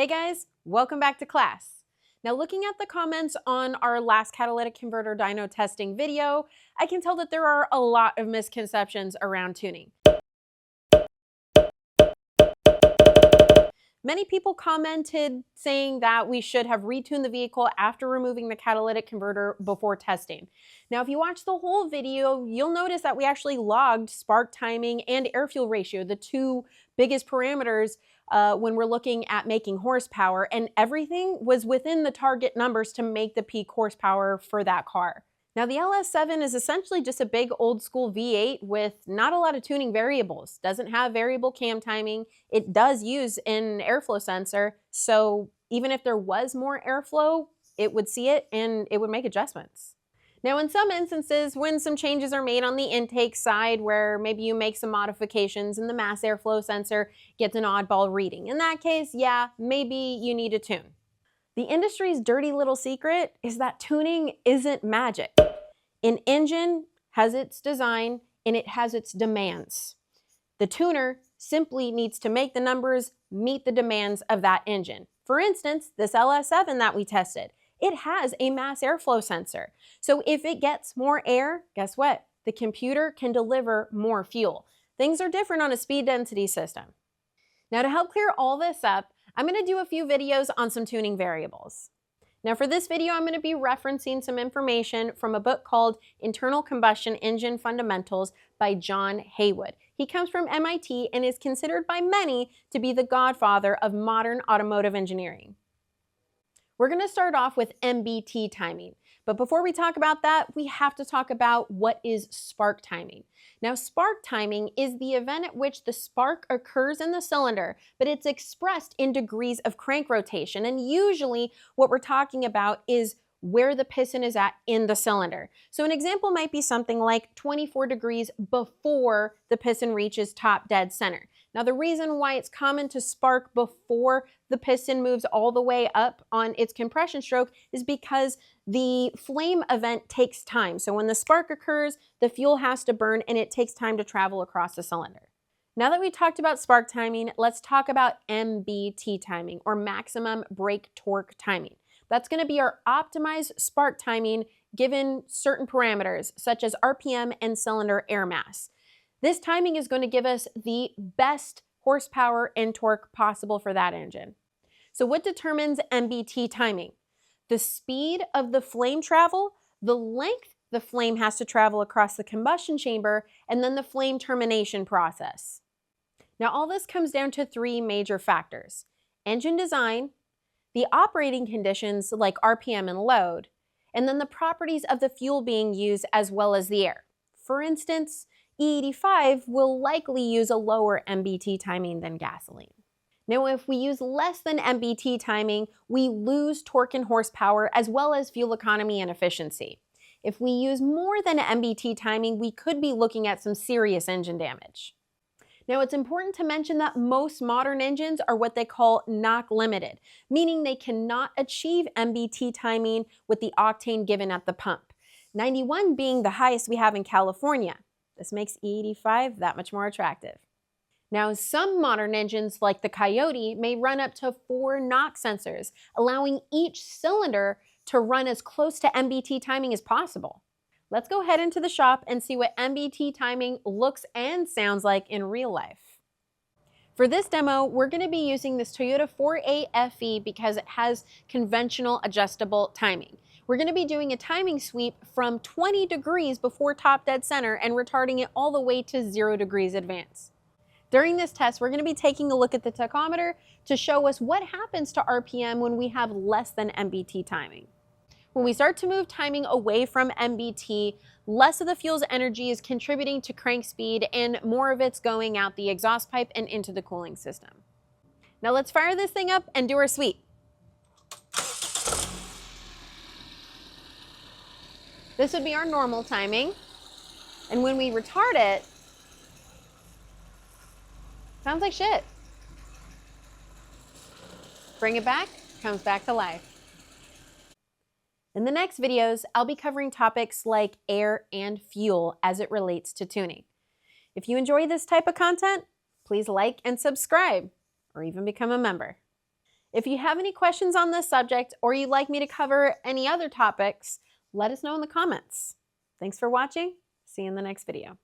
Hey guys, welcome back to class. Now looking at the comments on our last catalytic converter dyno testing video, I can tell that there are a lot of misconceptions around tuning. Many people commented saying that we should have retuned the vehicle after removing the catalytic converter before testing. Now, if you watch the whole video, you'll notice that we actually logged spark timing and air fuel ratio, the two biggest parameters when we're looking at making horsepower, and everything was within the target numbers to make the peak horsepower for that car. Now the LS7 is essentially just a big old school V8 with not a lot of tuning variables. Doesn't have variable cam timing. It does use an airflow sensor, so even if there was more airflow, it would see it and it would make adjustments. Now in some instances, when some changes are made on the intake side where maybe you make some modifications and the mass airflow sensor gets an oddball reading, in that case, yeah, maybe you need a tune. The industry's dirty little secret is that tuning isn't magic. An engine has its design and it has its demands. The tuner simply needs to make the numbers meet the demands of that engine. For instance, this LS7 that we tested, it has a mass airflow sensor. So if it gets more air, guess what? The computer can deliver more fuel. Things are different on a speed density system. Now to help clear all this up, I'm going to do a few videos on some tuning variables. Now for this video, I'm going to be referencing some information from a book called Internal Combustion Engine Fundamentals by John Haywood. He comes from MIT and is considered by many to be the godfather of modern automotive engineering. We're going to start off with MBT timing. But before we talk about that, we have to talk about what is spark timing. Now, spark timing is the event at which the spark occurs in the cylinder, but it's expressed in degrees of crank rotation. And usually what we're talking about is where the piston is at in the cylinder. So an example might be something like 24 degrees before the piston reaches top dead center. Now the reason why it's common to spark before the piston moves all the way up on its compression stroke is because the flame event takes time. So when the spark occurs, the fuel has to burn and it takes time to travel across the cylinder. Now that we talked about spark timing, let's talk about MBT timing, or maximum brake torque timing. That's going to be our optimized spark timing given certain parameters such as RPM and cylinder air mass. This timing is going to give us the best horsepower and torque possible for that engine. So what determines MBT timing? The speed of the flame travel, the length the flame has to travel across the combustion chamber, and then the flame termination process. Now all this comes down to three major factors: engine design, the operating conditions like RPM and load, and then the properties of the fuel being used as well as the air. For instance, E85 will likely use a lower MBT timing than gasoline. Now, if we use less than MBT timing, we lose torque and horsepower as well as fuel economy and efficiency. If we use more than MBT timing, we could be looking at some serious engine damage. Now, it's important to mention that most modern engines are what they call knock limited, meaning they cannot achieve MBT timing with the octane given at the pump, 91 being the highest we have in California. This makes E85 that much more attractive. Now, some modern engines like the Coyote may run up to 4 knock sensors, allowing each cylinder to run as close to MBT timing as possible. Let's go head into the shop and see what MBT timing looks and sounds like in real life. For this demo, we're going to be using this Toyota 4A FE because it has conventional adjustable timing. We're going to be doing a timing sweep from 20 degrees before top dead center and retarding it all the way to 0 degrees advance. During this test, we're going to be taking a look at the tachometer to show us what happens to RPM when we have less than MBT timing. When we start to move timing away from MBT, less of the fuel's energy is contributing to crank speed and more of it's going out the exhaust pipe and into the cooling system. Now let's fire this thing up and do our sweep. This would be our normal timing. And when we retard it, sounds like shit. Bring it back, comes back to life. In the next videos, I'll be covering topics like air and fuel as it relates to tuning. If you enjoy this type of content, please like and subscribe, or even become a member. If you have any questions on this subject or you'd like me to cover any other topics, let us know in the comments. Thanks for watching. See you in the next video.